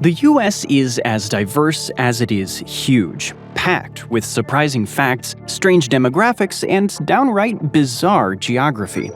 The US is as diverse as it is huge, packed with surprising facts, strange demographics, and downright bizarre geography.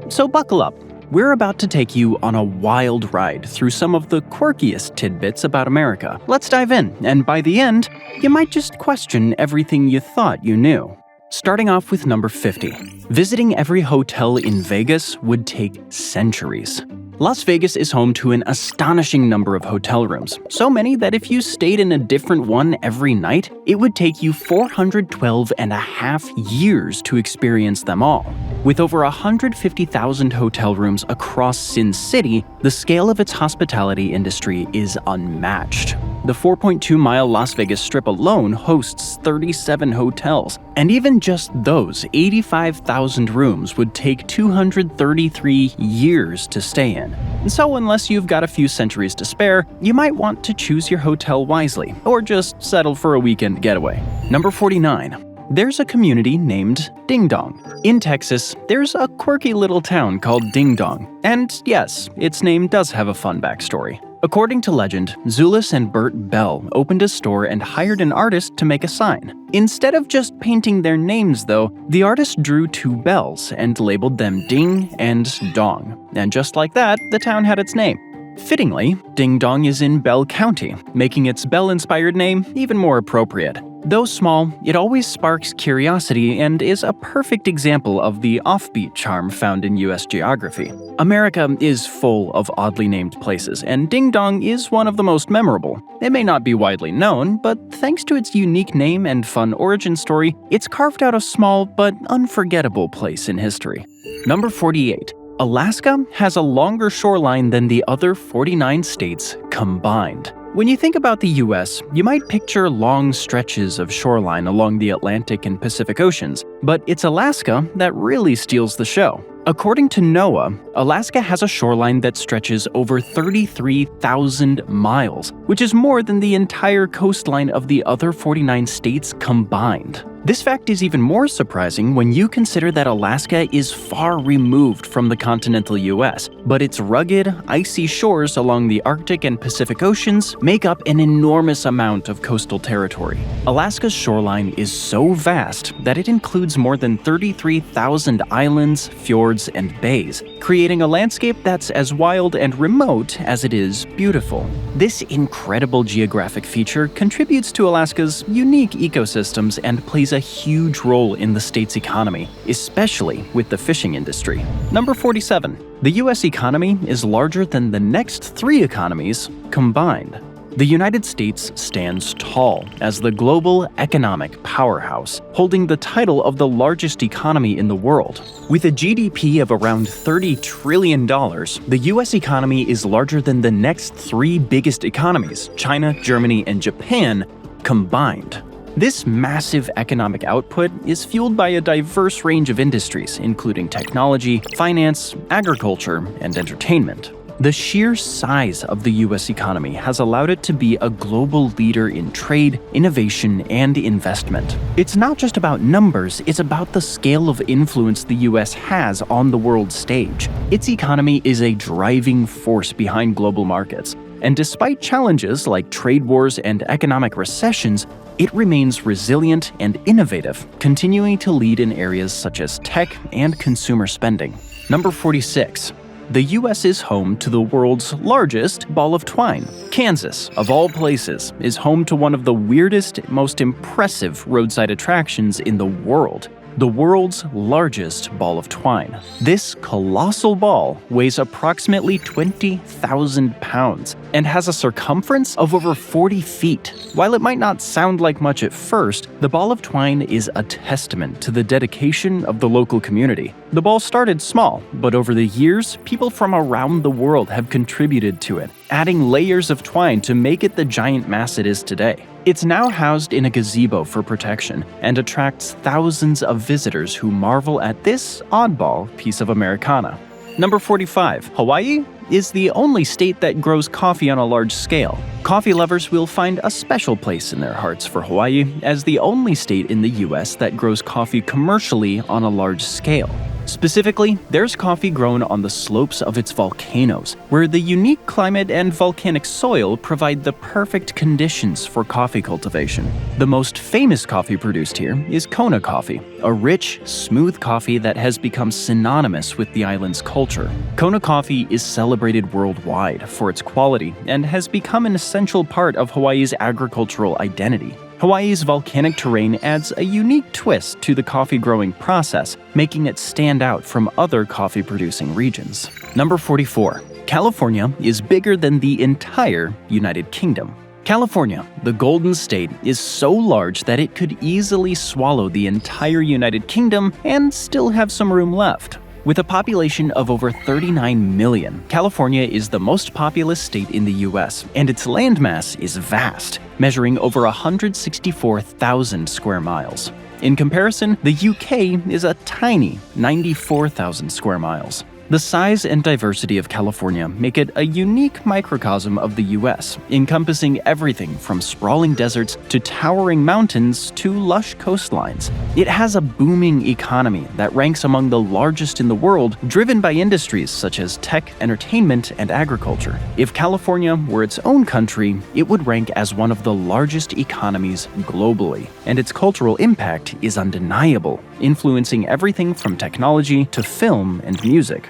So buckle up. We're about to take you on a wild ride through some of the quirkiest tidbits about America. Let's dive in, and by the end, you might just question everything you thought you knew. Starting off with number 50. Visiting every hotel in Vegas would take centuries. Las Vegas is home to an astonishing number of hotel rooms, so many that if you stayed in a different one every night, it would take you 412 and a half years to experience them all. With over 150,000 hotel rooms across Sin City, the scale of its hospitality industry is unmatched. The 4.2-mile Las Vegas Strip alone hosts 37 hotels, and even just those 85,000 rooms would take 233 years to stay in. So unless you've got a few centuries to spare, you might want to choose your hotel wisely, or just settle for a weekend getaway. Number 49. There's a community named Ding Dong. In Texas, there's a quirky little town called Ding Dong. And yes, its name does have a fun backstory. According to legend, Zulus and Bert Bell opened a store and hired an artist to make a sign. Instead of just painting their names, though, the artist drew two bells and labeled them Ding and Dong. And just like that, the town had its name. Fittingly, Ding Dong is in Bell County, making its Bell-inspired name even more appropriate. Though small, it always sparks curiosity and is a perfect example of the offbeat charm found in US geography. America is full of oddly named places, and Ding Dong is one of the most memorable. It may not be widely known, but thanks to its unique name and fun origin story, it's carved out a small but unforgettable place in history. Number 48. Alaska has a longer shoreline than the other 49 states combined. When you think about the US, you might picture long stretches of shoreline along the Atlantic and Pacific Oceans, but it's Alaska that really steals the show. According to NOAA, Alaska has a shoreline that stretches over 33,000 miles, which is more than the entire coastline of the other 49 states combined. This fact is even more surprising when you consider that Alaska is far removed from the continental US, but its rugged, icy shores along the Arctic and Pacific Oceans make up an enormous amount of coastal territory. Alaska's shoreline is so vast that it includes more than 33,000 islands, fjords, and bays, creating a landscape that's as wild and remote as it is beautiful. This incredible geographic feature contributes to Alaska's unique ecosystems and plays a huge role in the state's economy, especially with the fishing industry. Number 47. The US economy is larger than the next three economies combined. The United States stands tall as the global economic powerhouse, holding the title of the largest economy in the world. With a GDP of around $30 trillion, the US economy is larger than the next three biggest economies, China, Germany, and Japan, combined. This massive economic output is fueled by a diverse range of industries, including technology, finance, agriculture, and entertainment. The sheer size of the US economy has allowed it to be a global leader in trade, innovation, and investment. It's not just about numbers, it's about the scale of influence the US has on the world stage. Its economy is a driving force behind global markets, and despite challenges like trade wars and economic recessions, it remains resilient and innovative, continuing to lead in areas such as tech and consumer spending. Number 46. The US is home to the world's largest ball of twine. Kansas, of all places, is home to one of the weirdest, most impressive roadside attractions in the world. The world's largest ball of twine. This colossal ball weighs approximately 20,000 pounds and has a circumference of over 40 feet. While it might not sound like much at first, the ball of twine is a testament to the dedication of the local community. The ball started small, but over the years, people from around the world have contributed to it, adding layers of twine to make it the giant mass it is today. It's now housed in a gazebo for protection and attracts thousands of visitors who marvel at this oddball piece of Americana. Number 45. Hawaii is the only state that grows coffee on a large scale. Coffee lovers will find a special place in their hearts for Hawaii as the only state in the US that grows coffee commercially on a large scale. Specifically, there's coffee grown on the slopes of its volcanoes, where the unique climate and volcanic soil provide the perfect conditions for coffee cultivation. The most famous coffee produced here is Kona coffee, a rich, smooth coffee that has become synonymous with the island's culture. Kona coffee is celebrated worldwide for its quality and has become an essential part of Hawaii's agricultural identity. Hawaii's volcanic terrain adds a unique twist to the coffee growing process, making it stand out from other coffee-producing regions. Number 44. California is bigger than the entire United Kingdom. California, the Golden State, is so large that it could easily swallow the entire United Kingdom and still have some room left. With a population of over 39 million, California is the most populous state in the US, and its landmass is vast, measuring over 164,000 square miles. In comparison, the UK is a tiny 94,000 square miles. The size and diversity of California make it a unique microcosm of the US, encompassing everything from sprawling deserts to towering mountains to lush coastlines. It has a booming economy that ranks among the largest in the world, driven by industries such as tech, entertainment, and agriculture. If California were its own country, it would rank as one of the largest economies globally, and its cultural impact is undeniable, influencing everything from technology to film and music.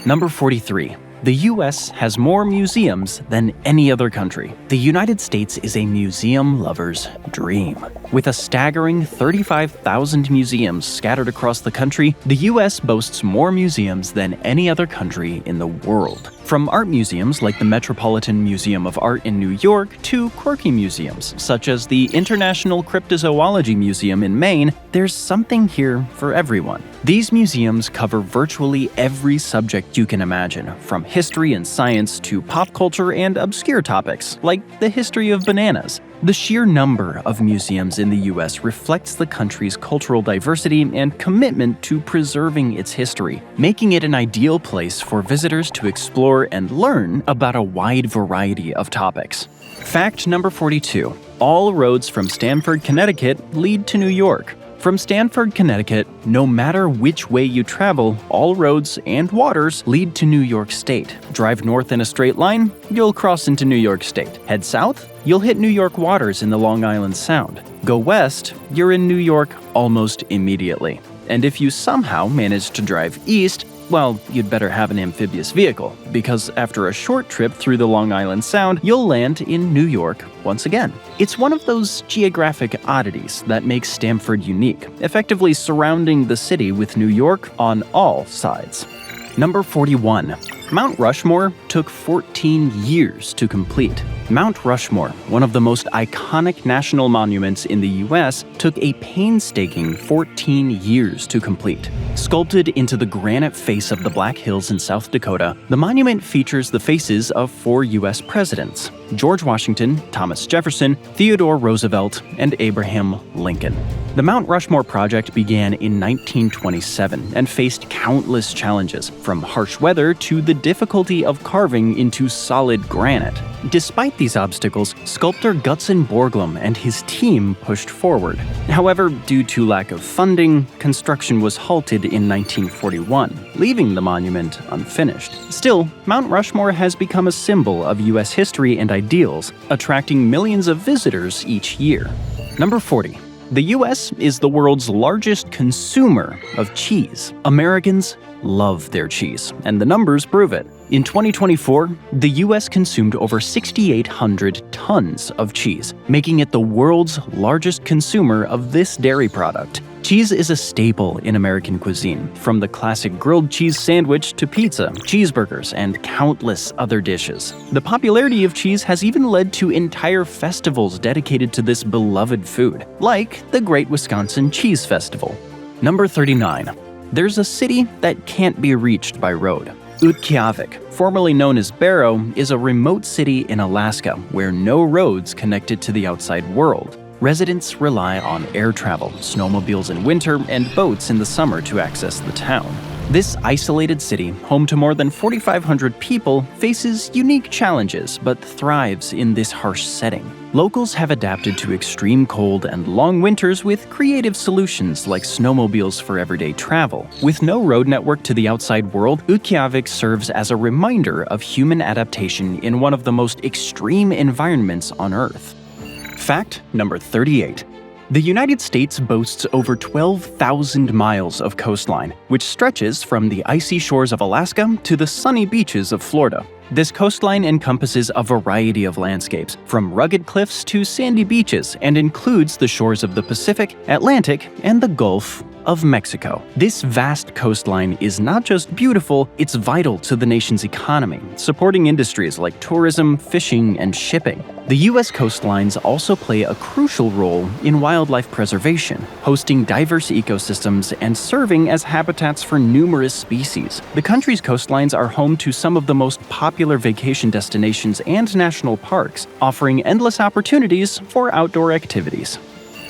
Number 43. The US has more museums than any other country. The United States is a museum lover's dream. With a staggering 35,000 museums scattered across the country, the US boasts more museums than any other country in the world. From art museums like the Metropolitan Museum of Art in New York to quirky museums, such as the International Cryptozoology Museum in Maine, there's something here for everyone. These museums cover virtually every subject you can imagine, from history and science to pop culture and obscure topics, like the history of bananas. The sheer number of museums in the US reflects the country's cultural diversity and commitment to preserving its history, making it an ideal place for visitors to explore and learn about a wide variety of topics. Fact number 42. All roads from Stamford, Connecticut lead to New York. From Stamford, Connecticut, no matter which way you travel, all roads and waters lead to New York State. Drive north in a straight line, you'll cross into New York State. Head south, you'll hit New York waters in the Long Island Sound. Go west, you're in New York almost immediately. And if you somehow manage to drive east, well, you'd better have an amphibious vehicle, because after a short trip through the Long Island Sound, you'll land in New York once again. It's one of those geographic oddities that makes Stamford unique, effectively surrounding the city with New York on all sides. Number 41. Mount Rushmore took 14 years to complete. Mount Rushmore, one of the most iconic national monuments in the US, took a painstaking 14 years to complete. Sculpted into the granite face of the Black Hills in South Dakota, the monument features the faces of 4 US presidents: George Washington, Thomas Jefferson, Theodore Roosevelt, and Abraham Lincoln. The Mount Rushmore project began in 1927 and faced countless challenges, from harsh weather to the difficulty of carving into solid granite. Despite these obstacles, sculptor Gutzon Borglum and his team pushed forward. However, due to lack of funding, construction was halted in 1941, leaving the monument unfinished. Still, Mount Rushmore has become a symbol of US history and ideals, attracting millions of visitors each year. Number 40. The US is the world's largest consumer of cheese. Americans love their cheese, and the numbers prove it. In 2024, the US consumed over 6,800 tons of cheese, making it the world's largest consumer of this dairy product. Cheese is a staple in American cuisine, from the classic grilled cheese sandwich to pizza, cheeseburgers, and countless other dishes. The popularity of cheese has even led to entire festivals dedicated to this beloved food, like the Great Wisconsin Cheese Festival. Number 39. There's a city that can't be reached by road. Geographic, formerly known as Barrow, is a remote city in Alaska where no roads connect it to the outside world. Residents rely on air travel, snowmobiles in winter, and boats in the summer to access the town. This isolated city, home to more than 4,500 people, faces unique challenges but thrives in this harsh setting. Locals have adapted to extreme cold and long winters with creative solutions like snowmobiles for everyday travel. With no road network to the outside world, Geographic serves as a reminder of human adaptation in one of the most extreme environments on Earth. Fact number 38. The United States boasts over 12,000 miles of coastline, which stretches from the icy shores of Alaska to the sunny beaches of Florida. This coastline encompasses a variety of landscapes, from rugged cliffs to sandy beaches, and includes the shores of the Pacific, Atlantic, and the Gulf of Mexico. This vast coastline is not just beautiful, it's vital to the nation's economy, supporting industries like tourism, fishing, and shipping. The U.S. coastlines also play a crucial role in wildlife preservation, hosting diverse ecosystems and serving as habitats for numerous species. The country's coastlines are home to some of the most popular vacation destinations and national parks, offering endless opportunities for outdoor activities.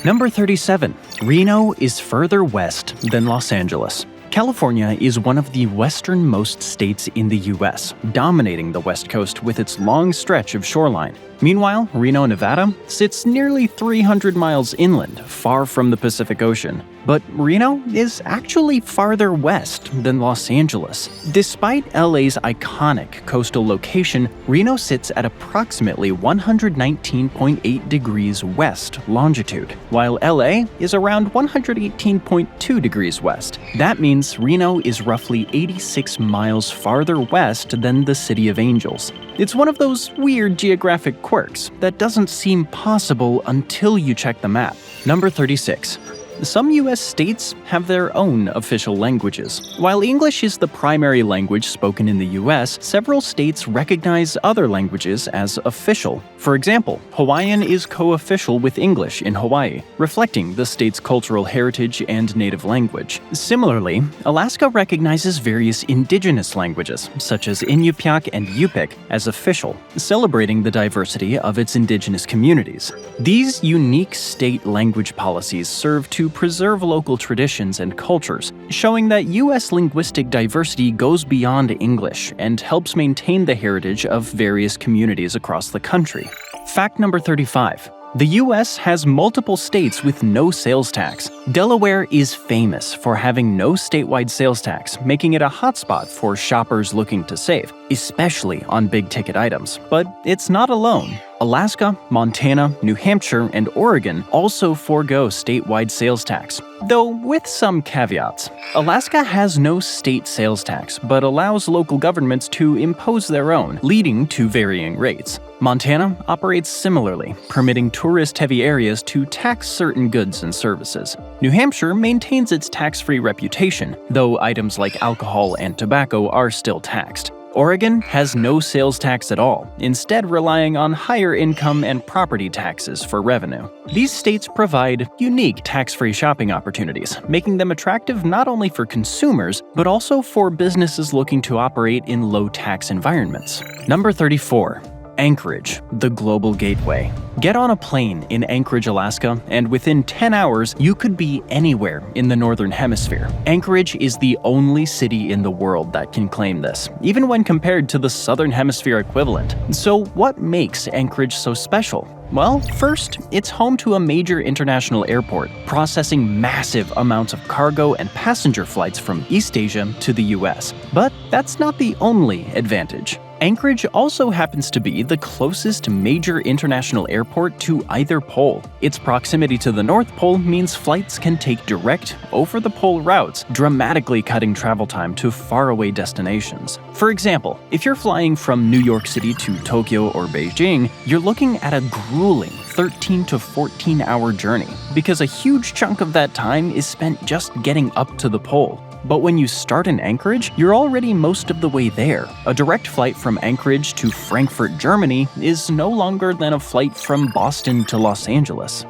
Number 37. Reno is further west than Los Angeles. California is one of the westernmost states in the U.S., dominating the West Coast with its long stretch of shoreline. Meanwhile, Reno, Nevada, sits nearly 300 miles inland, far from the Pacific Ocean. But Reno is actually farther west than Los Angeles. Despite LA's iconic coastal location, Reno sits at approximately 119.8 degrees west longitude, while LA is around 118.2 degrees west. That means Reno is roughly 86 miles farther west than the City of Angels. It's one of those weird geographic quirks that doesn't seem possible until you check the map. Number 36. Some U.S. states have their own official languages. While English is the primary language spoken in the U.S., several states recognize other languages as official. For example, Hawaiian is co-official with English in Hawaii, reflecting the state's cultural heritage and native language. Similarly, Alaska recognizes various indigenous languages, such as Inupiaq and Yupik, as official, celebrating the diversity of its indigenous communities. These unique state language policies serve to preserve local traditions and cultures, showing that U.S. linguistic diversity goes beyond English and helps maintain the heritage of various communities across the country. Fact number 35. The U.S. has multiple states with no sales tax. Delaware is famous for having no statewide sales tax, making it a hotspot for shoppers looking to save, especially on big-ticket items. But it's not alone. Alaska, Montana, New Hampshire, and Oregon also forego statewide sales tax, though with some caveats. Alaska has no state sales tax, but allows local governments to impose their own, leading to varying rates. Montana operates similarly, permitting tourist-heavy areas to tax certain goods and services. New Hampshire maintains its tax-free reputation, though items like alcohol and tobacco are still taxed. Oregon has no sales tax at all, instead relying on higher income and property taxes for revenue. These states provide unique tax-free shopping opportunities, making them attractive not only for consumers, but also for businesses looking to operate in low-tax environments. Number 34. Anchorage, the global gateway. Get on a plane in Anchorage, Alaska, and within 10 hours, you could be anywhere in the Northern Hemisphere. Anchorage is the only city in the world that can claim this, even when compared to the Southern Hemisphere equivalent. So what makes Anchorage so special? Well, first, it's home to a major international airport, processing massive amounts of cargo and passenger flights from East Asia to the US. But that's not the only advantage. Anchorage also happens to be the closest major international airport to either pole. Its proximity to the North Pole means flights can take direct, over-the-pole routes, dramatically cutting travel time to faraway destinations. For example, if you're flying from New York City to Tokyo or Beijing, you're looking at a grueling 13 to 14-hour journey, because a huge chunk of that time is spent just getting up to the pole. But when you start in Anchorage, you're already most of the way there. A direct flight from Anchorage to Frankfurt, Germany is no longer than a flight from Boston to Los Angeles.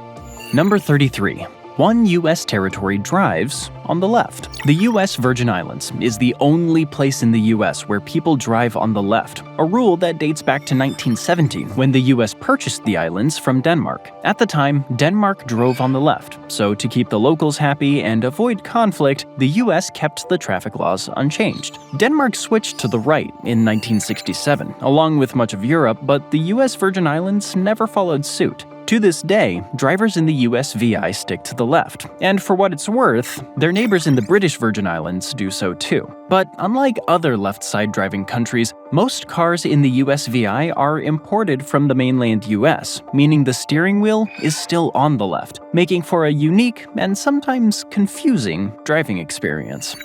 Number 33. one U.S. territory drives on the left. The U.S. Virgin Islands is the only place in the U.S. where people drive on the left, a rule that dates back to 1917 when the U.S. purchased the islands from Denmark. At the time, Denmark drove on the left, so to keep the locals happy and avoid conflict, the U.S. kept the traffic laws unchanged. Denmark switched to the right in 1967, along with much of Europe, but the U.S. Virgin Islands never followed suit. To this day, drivers in the US VI stick to the left, and for what it's worth, their neighbors in the British Virgin Islands do so too. But unlike other left-side driving countries, most cars in the US VI are imported from the mainland US, meaning the steering wheel is still on the left, making for a unique and sometimes confusing driving experience.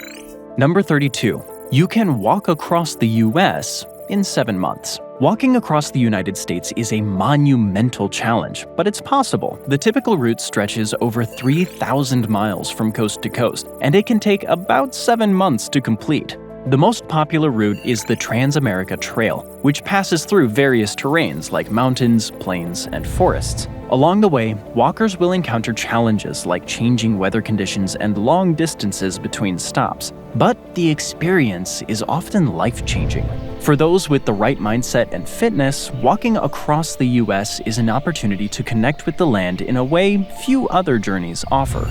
Number 32. You can walk across the US in 7 months. Walking across the United States is a monumental challenge, but it's possible. The typical route stretches over 3,000 miles from coast to coast, and it can take about 7 months to complete. The most popular route is the Trans-America Trail, which passes through various terrains like mountains, plains, and forests. Along the way, walkers will encounter challenges like changing weather conditions and long distances between stops, but the experience is often life-changing. For those with the right mindset and fitness, walking across the US is an opportunity to connect with the land in a way few other journeys offer.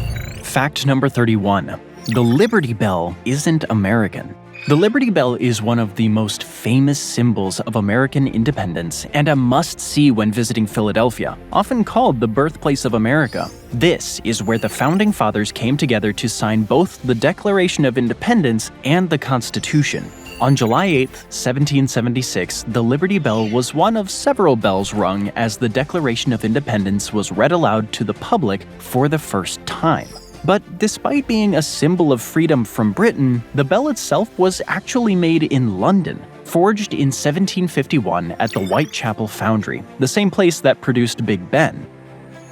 Fact number 31. The Liberty Bell isn't American. The Liberty Bell is one of the most famous symbols of American independence and a must-see when visiting Philadelphia, often called the birthplace of America. This is where the Founding Fathers came together to sign both the Declaration of Independence and the Constitution. On July 8, 1776, the Liberty Bell was one of several bells rung as the Declaration of Independence was read aloud to the public for the first time. But despite being a symbol of freedom from Britain, the bell itself was actually made in London, forged in 1751 at the Whitechapel Foundry, the same place that produced Big Ben.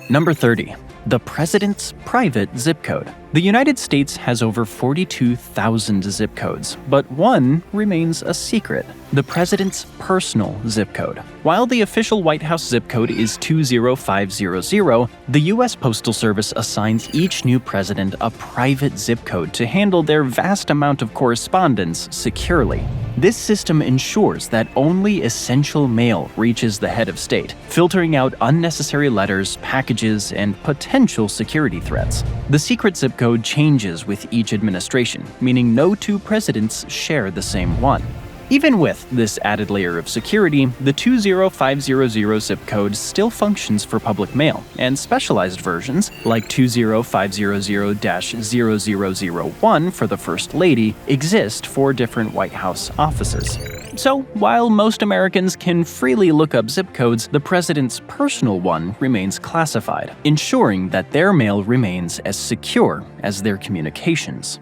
Number 30. The President's Private Zip Code. The United States has over 42,000 zip codes, but one remains a secret: the President's personal zip code. While the official White House zip code is 20500, the U.S. Postal Service assigns each new president a private zip code to handle their vast amount of correspondence securely. This system ensures that only essential mail reaches the head of state, filtering out unnecessary letters, packages, and potential security threats. The secret zip code changes with each administration, meaning no two presidents share the same one. Even with this added layer of security, the 20500 zip code still functions for public mail, and specialized versions, like 20500-0001 for the First Lady, exist for different White House offices. So, while most Americans can freely look up zip codes, the president's personal one remains classified, ensuring that their mail remains as secure as their communications.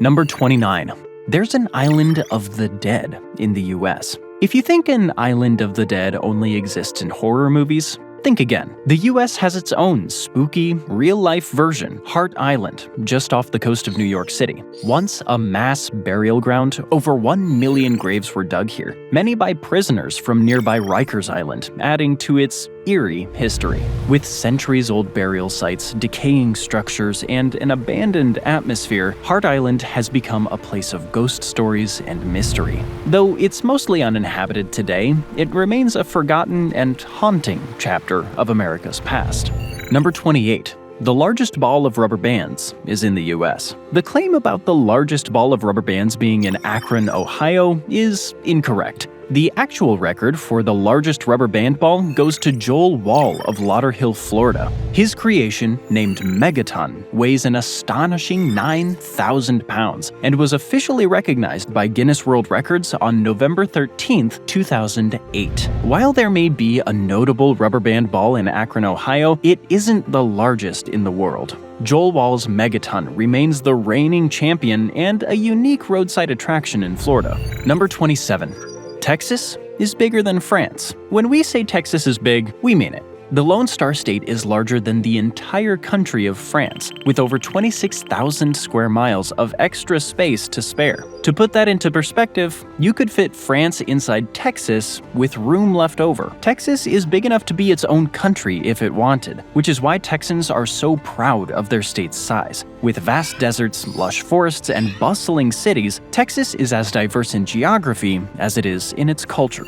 Number 29. There's an island of the dead in the US. If you think an island of the dead only exists in horror movies, think again. The US has its own spooky, real-life version, Hart Island, just off the coast of New York City. Once a mass burial ground, over 1 million graves were dug here, many by prisoners from nearby Rikers Island, adding to its eerie history. With centuries-old burial sites, decaying structures, and an abandoned atmosphere, Hart Island has become a place of ghost stories and mystery. Though it's mostly uninhabited today, it remains a forgotten and haunting chapter of America's past. Number 28. The largest ball of rubber bands is in the US. The claim about the largest ball of rubber bands being in Akron, Ohio is incorrect. The actual record for the largest rubber band ball goes to Joel Wall of Lauderhill, Florida. His creation, named Megaton, weighs an astonishing 9,000 pounds and was officially recognized by Guinness World Records on November 13, 2008. While there may be a notable rubber band ball in Akron, Ohio, it isn't the largest in the world. Joel Wall's Megaton remains the reigning champion and a unique roadside attraction in Florida. Number 27. Texas is bigger than France. When we say Texas is big, we mean it. The Lone Star State is larger than the entire country of France, with over 26,000 square miles of extra space to spare. To put that into perspective, you could fit France inside Texas with room left over. Texas is big enough to be its own country if it wanted, which is why Texans are so proud of their state's size. With vast deserts, lush forests, and bustling cities, Texas is as diverse in geography as it is in its culture.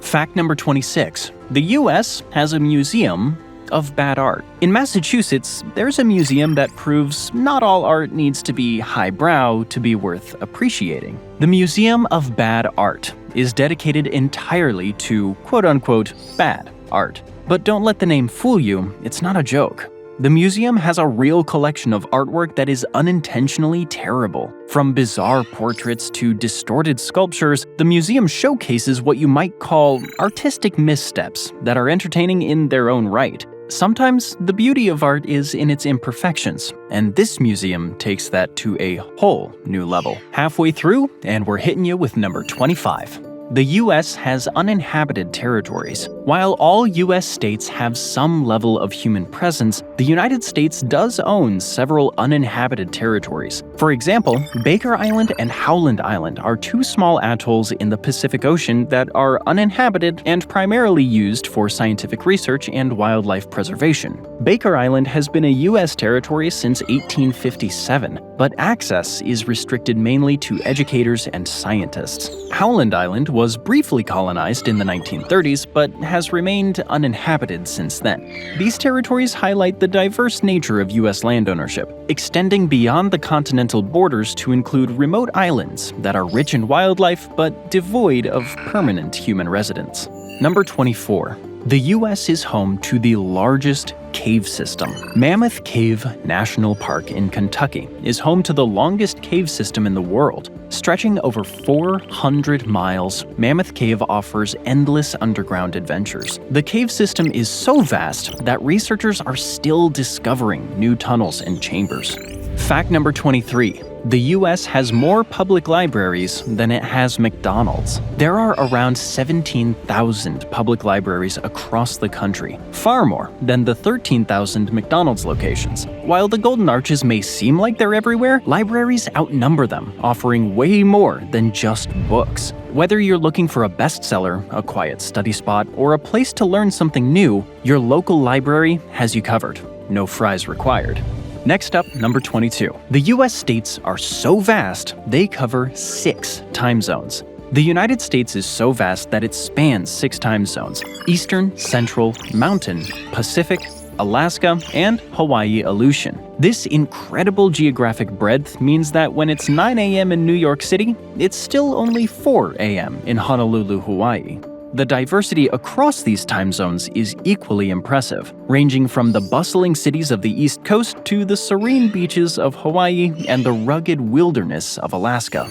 Fact number 26. The US has a museum of bad art. In Massachusetts, there's a museum that proves not all art needs to be highbrow to be worth appreciating. The Museum of Bad Art is dedicated entirely to quote-unquote bad art. But don't let the name fool you, it's not a joke. The museum has a real collection of artwork that is unintentionally terrible. From bizarre portraits to distorted sculptures, the museum showcases what you might call artistic missteps that are entertaining in their own right. Sometimes the beauty of art is in its imperfections, and this museum takes that to a whole new level. Halfway through, and we're hitting you with number 25. The US has uninhabited territories. While all US states have some level of human presence, the United States does own several uninhabited territories. For example, Baker Island and Howland Island are two small atolls in the Pacific Ocean that are uninhabited and primarily used for scientific research and wildlife preservation. Baker Island has been a US territory since 1857, but access is restricted mainly to educators and scientists. Howland Island was briefly colonized in the 1930s, but has remained uninhabited since then. These territories highlight the diverse nature of US land ownership, extending beyond the continental borders to include remote islands that are rich in wildlife but devoid of permanent human residence. Number 24. The US is home to the largest cave system. Mammoth Cave National Park in Kentucky is home to the longest cave system in the world. Stretching over 400 miles, Mammoth Cave offers endless underground adventures. The cave system is so vast that researchers are still discovering new tunnels and chambers. Fact number 23. The US has more public libraries than it has McDonald's. There are around 17,000 public libraries across the country, far more than the 13,000 McDonald's locations. While the Golden Arches may seem like they're everywhere, libraries outnumber them, offering way more than just books. Whether you're looking for a bestseller, a quiet study spot, or a place to learn something new, your local library has you covered. No fries required. Next up, number 22. The US states are so vast, they cover 6 time zones. The United States is so vast that it spans 6 time zones: Eastern, Central, Mountain, Pacific, Alaska, and Hawaii Aleutian. This incredible geographic breadth means that when it's 9 a.m. in New York City, it's still only 4 a.m. in Honolulu, Hawaii. The diversity across these time zones is equally impressive, ranging from the bustling cities of the East Coast to the serene beaches of Hawaii and the rugged wilderness of Alaska.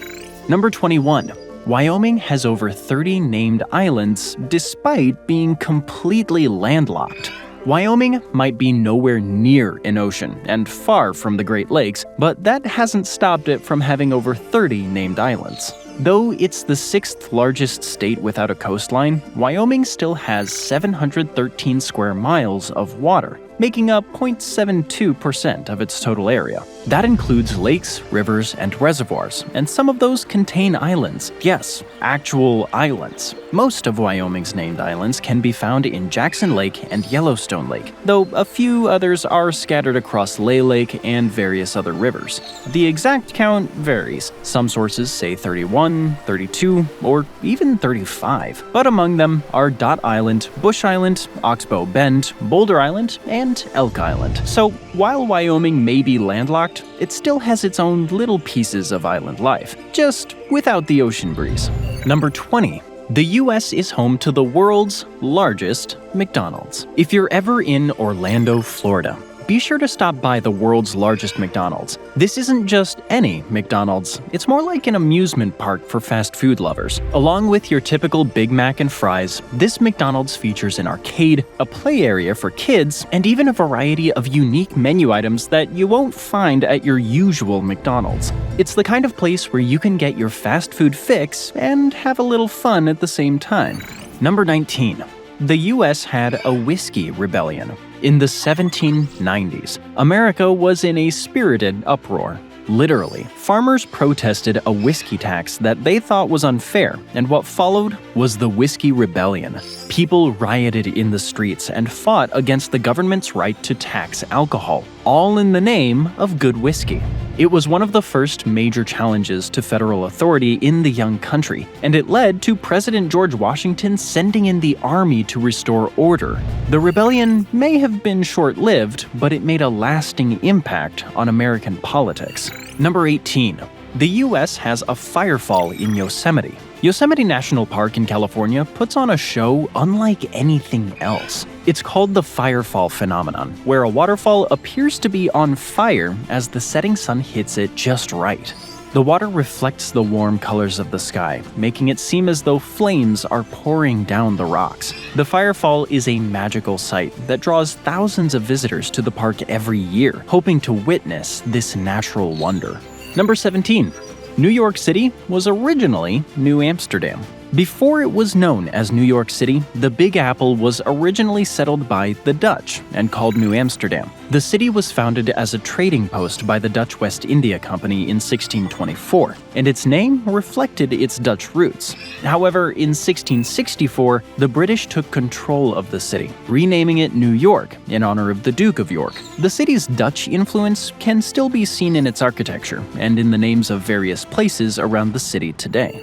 Number 21. Wyoming has over 30 named islands despite being completely landlocked. Wyoming might be nowhere near an ocean and far from the Great Lakes, but that hasn't stopped it from having over 30 named islands. Though it's the 6th largest state without a coastline, Wyoming still has 713 square miles of water, making up 0.72% of its total area. That includes lakes, rivers, and reservoirs, and some of those contain islands. Yes, actual islands. Most of Wyoming's named islands can be found in Jackson Lake and Yellowstone Lake, though a few others are scattered across Lay Lake and various other rivers. The exact count varies. Some sources say 31, 32, or even 35, but among them are Dot Island, Bush Island, Oxbow Bend, Boulder Island, and Elk Island. So while Wyoming may be landlocked, it still has its own little pieces of island life, just without the ocean breeze. Number 20. The US is home to the world's largest McDonald's. If you're ever in Orlando, Florida, be sure to stop by the world's largest McDonald's. This isn't just any McDonald's, it's more like an amusement park for fast food lovers. Along with your typical Big Mac and fries, this McDonald's features an arcade, a play area for kids, and even a variety of unique menu items that you won't find at your usual McDonald's. It's the kind of place where you can get your fast food fix and have a little fun at the same time. Number 19. The US had a whiskey rebellion. In the 1790s, America was in a spirited uproar. Literally, farmers protested a whiskey tax that they thought was unfair, and what followed was the Whiskey Rebellion. People rioted in the streets and fought against the government's right to tax alcohol, all in the name of good whiskey. It was one of the first major challenges to federal authority in the young country, and it led to President George Washington sending in the army to restore order. The rebellion may have been short-lived, but it made a lasting impact on American politics. Number 18. The US has a firefall in Yosemite. Yosemite National Park in California puts on a show unlike anything else. It's called the firefall phenomenon, where a waterfall appears to be on fire as the setting sun hits it just right. The water reflects the warm colors of the sky, making it seem as though flames are pouring down the rocks. The firefall is a magical sight that draws thousands of visitors to the park every year, hoping to witness this natural wonder. Number 17. New York City was originally New Amsterdam. Before it was known as New York City, the Big Apple was originally settled by the Dutch and called New Amsterdam. The city was founded as a trading post by the Dutch West India Company in 1624, and its name reflected its Dutch roots. However, in 1664, the British took control of the city, renaming it New York in honor of the Duke of York. The city's Dutch influence can still be seen in its architecture and in the names of various places around the city today.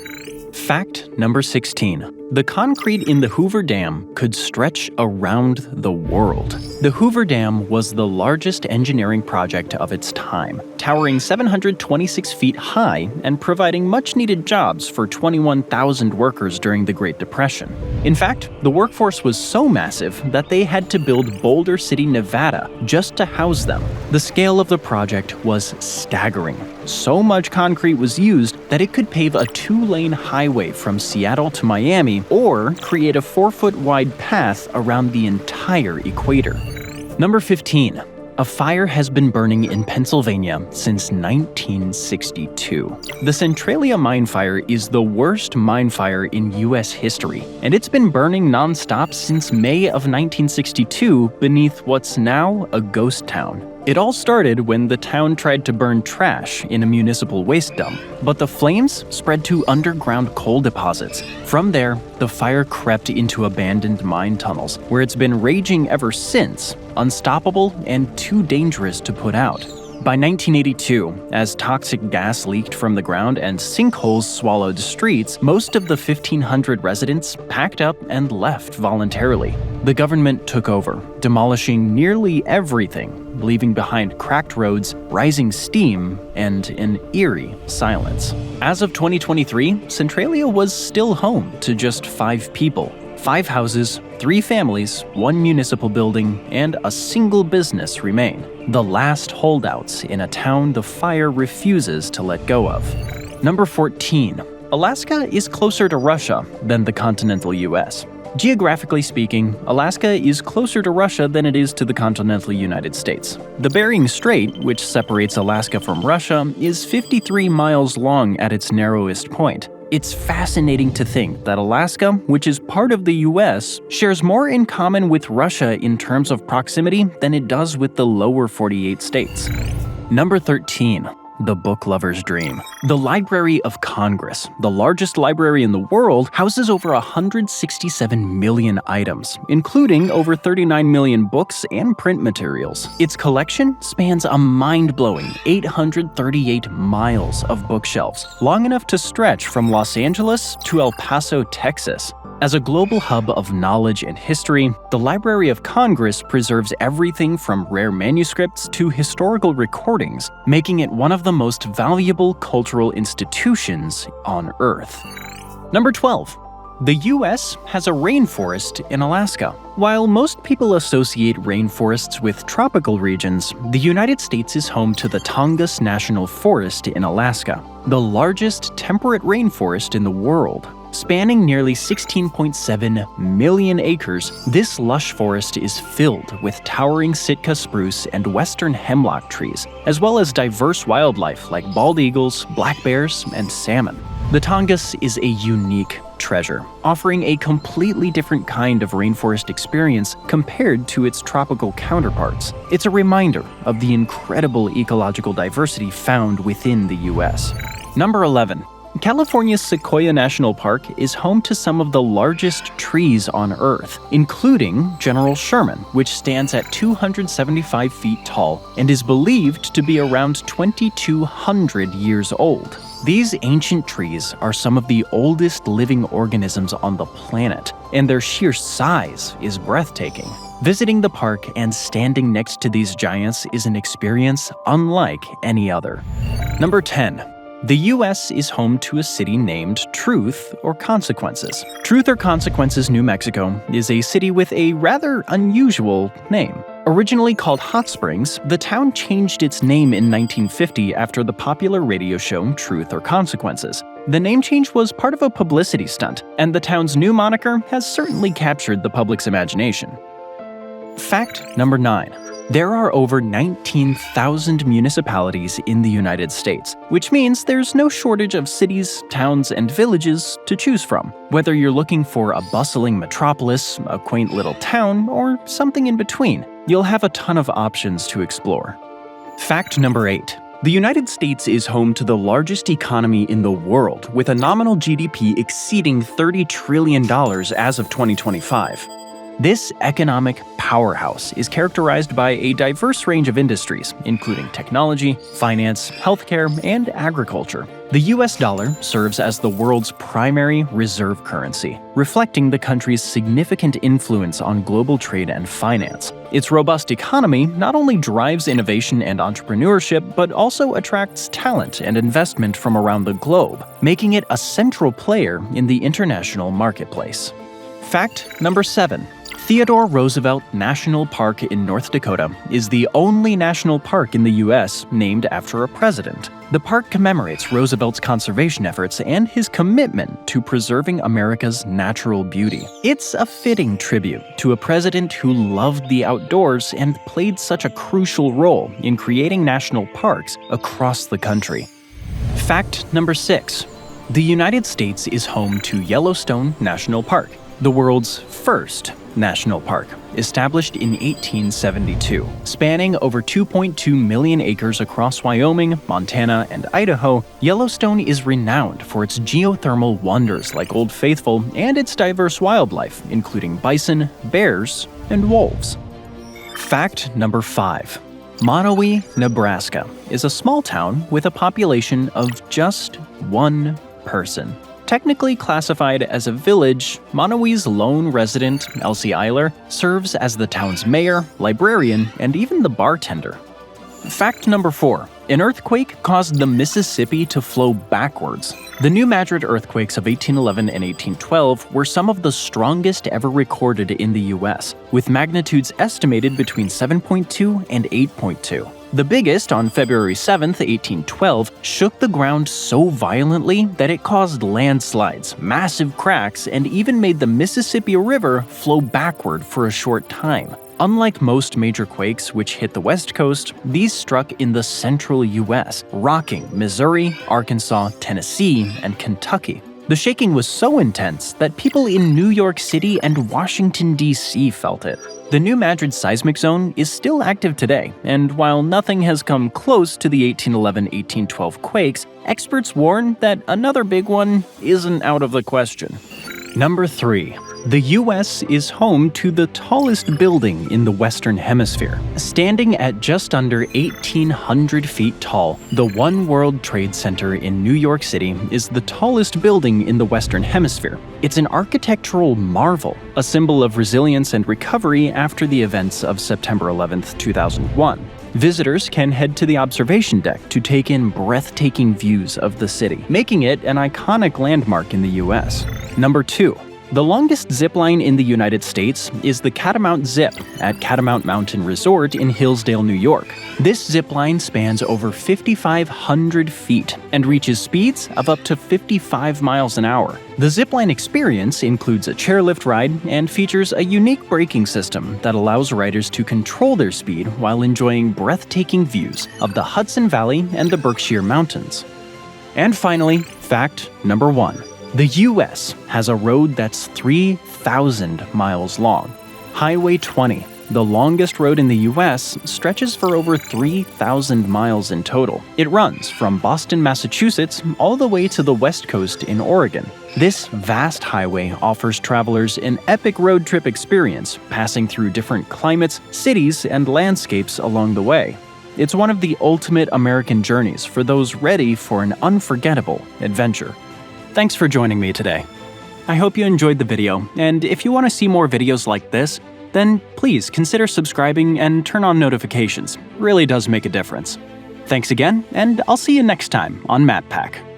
Fact number 16. The concrete in the Hoover Dam could stretch around the world. The Hoover Dam was the largest engineering project of its time, towering 726 feet high and providing much-needed jobs for 21,000 workers during the Great Depression. In fact, the workforce was so massive that they had to build Boulder City, Nevada, just to house them. The scale of the project was staggering. So much concrete was used that it could pave a 2-lane highway from Seattle to Miami or create a 4-foot wide path around the entire equator. Number 15. A fire has been burning in Pennsylvania since 1962. The Centralia mine fire is the worst mine fire in U.S. history, and it's been burning nonstop since May of 1962 beneath what's now a ghost town. It all started when the town tried to burn trash in a municipal waste dump, but the flames spread to underground coal deposits. From there, the fire crept into abandoned mine tunnels, where it's been raging ever since, unstoppable and too dangerous to put out. By 1982, as toxic gas leaked from the ground and sinkholes swallowed streets, most of the 1,500 residents packed up and left voluntarily. The government took over, demolishing nearly everything, leaving behind cracked roads, rising steam, and an eerie silence. As of 2023, Centralia was still home to just 5 people. 5 houses, 3 families, 1 municipal building, and a single business remain. The last holdouts in a town the fire refuses to let go of. Number 14. Alaska is closer to Russia than the continental US. Geographically speaking, Alaska is closer to Russia than it is to the continental United States. The Bering Strait, which separates Alaska from Russia, is 53 miles long at its narrowest point. It's fascinating to think that Alaska, which is part of the US, shares more in common with Russia in terms of proximity than it does with the lower 48 states. Number 13. The book lover's dream. The Library of Congress, the largest library in the world, houses over 167 million items, including over 39 million books and print materials. Its collection spans a mind-blowing 838 miles of bookshelves, long enough to stretch from Los Angeles to El Paso, Texas. As a global hub of knowledge and history, the Library of Congress preserves everything from rare manuscripts to historical recordings, making it one of the most valuable cultural institutions on Earth. Number 12. The US has a rainforest in Alaska. While most people associate rainforests with tropical regions, the United States is home to the Tongass National Forest in Alaska, the largest temperate rainforest in the world. Spanning nearly 16.7 million acres, this lush forest is filled with towering Sitka spruce and western hemlock trees, as well as diverse wildlife like bald eagles, black bears, and salmon. The Tongass is a unique, treasure, offering a completely different kind of rainforest experience compared to its tropical counterparts. It's a reminder of the incredible ecological diversity found within the US. Number 11. California's Sequoia National Park is home to some of the largest trees on Earth, including General Sherman, which stands at 275 feet tall and is believed to be around 2,200 years old. These ancient trees are some of the oldest living organisms on the planet, and their sheer size is breathtaking. Visiting the park and standing next to these giants is an experience unlike any other. Number 10. The US is home to a city named Truth or Consequences. Truth or Consequences, New Mexico, is a city with a rather unusual name. Originally called Hot Springs, the town changed its name in 1950 after the popular radio show Truth or Consequences. The name change was part of a publicity stunt, and the town's new moniker has certainly captured the public's imagination. Fact number 9. There are over 19,000 municipalities in the United States, which means there's no shortage of cities, towns, and villages to choose from. Whether you're looking for a bustling metropolis, a quaint little town, or something in between, you'll have a ton of options to explore. Fact number 8. The United States is home to the largest economy in the world, with a nominal GDP exceeding $30 trillion as of 2025. This economic powerhouse is characterized by a diverse range of industries, including technology, finance, healthcare, and agriculture. The US dollar serves as the world's primary reserve currency, reflecting the country's significant influence on global trade and finance. Its robust economy not only drives innovation and entrepreneurship, but also attracts talent and investment from around the globe, making it a central player in the international marketplace. Fact number 7. Theodore Roosevelt National Park in North Dakota is the only national park in the U.S. named after a president. The park commemorates Roosevelt's conservation efforts and his commitment to preserving America's natural beauty. It's a fitting tribute to a president who loved the outdoors and played such a crucial role in creating national parks across the country. Fact number 6. The United States is home to Yellowstone National Park, the world's first national park, established in 1872. Spanning over 2.2 million acres across Wyoming, Montana, and Idaho, Yellowstone is renowned for its geothermal wonders like Old Faithful and its diverse wildlife, including bison, bears, and wolves. Fact number 5. Monowi, Nebraska, is a small town with a population of just one person. Technically classified as a village, Monowi's lone resident, Elsie Eiler, serves as the town's mayor, librarian, and even the bartender. Fact number 4. An earthquake caused the Mississippi to flow backwards. The New Madrid earthquakes of 1811 and 1812 were some of the strongest ever recorded in the U.S., with magnitudes estimated between 7.2 and 8.2. The biggest, on February 7, 1812, shook the ground so violently that it caused landslides, massive cracks, and even made the Mississippi River flow backward for a short time. Unlike most major quakes which hit the West Coast, these struck in the central U.S., rocking Missouri, Arkansas, Tennessee, and Kentucky. The shaking was so intense that people in New York City and Washington, D.C. felt it. The New Madrid seismic zone is still active today, and while nothing has come close to the 1811-1812 quakes, experts warn that another big one isn't out of the question. Number 3. The U.S. is home to the tallest building in the Western Hemisphere. Standing at just under 1,800 feet tall, the One World Trade Center in New York City is the tallest building in the Western Hemisphere. It's an architectural marvel, a symbol of resilience and recovery after the events of September 11, 2001. Visitors can head to the observation deck to take in breathtaking views of the city, making it an iconic landmark in the U.S. Number 2. The longest zipline in the United States is the Catamount Zip at Catamount Mountain Resort in Hillsdale, New York. This zipline spans over 5,500 feet and reaches speeds of up to 55 miles an hour. The zipline experience includes a chairlift ride and features a unique braking system that allows riders to control their speed while enjoying breathtaking views of the Hudson Valley and the Berkshire Mountains. And finally, fact number 1. The US has a road that's 3,000 miles long. Highway 20, the longest road in the US, stretches for over 3,000 miles in total. It runs from Boston, Massachusetts, all the way to the West Coast in Oregon. This vast highway offers travelers an epic road trip experience, passing through different climates, cities, and landscapes along the way. It's one of the ultimate American journeys for those ready for an unforgettable adventure. Thanks for joining me today. I hope you enjoyed the video, and if you want to see more videos like this, then please consider subscribing and turn on notifications. It really does make a difference. Thanks again, and I'll see you next time on MapPack.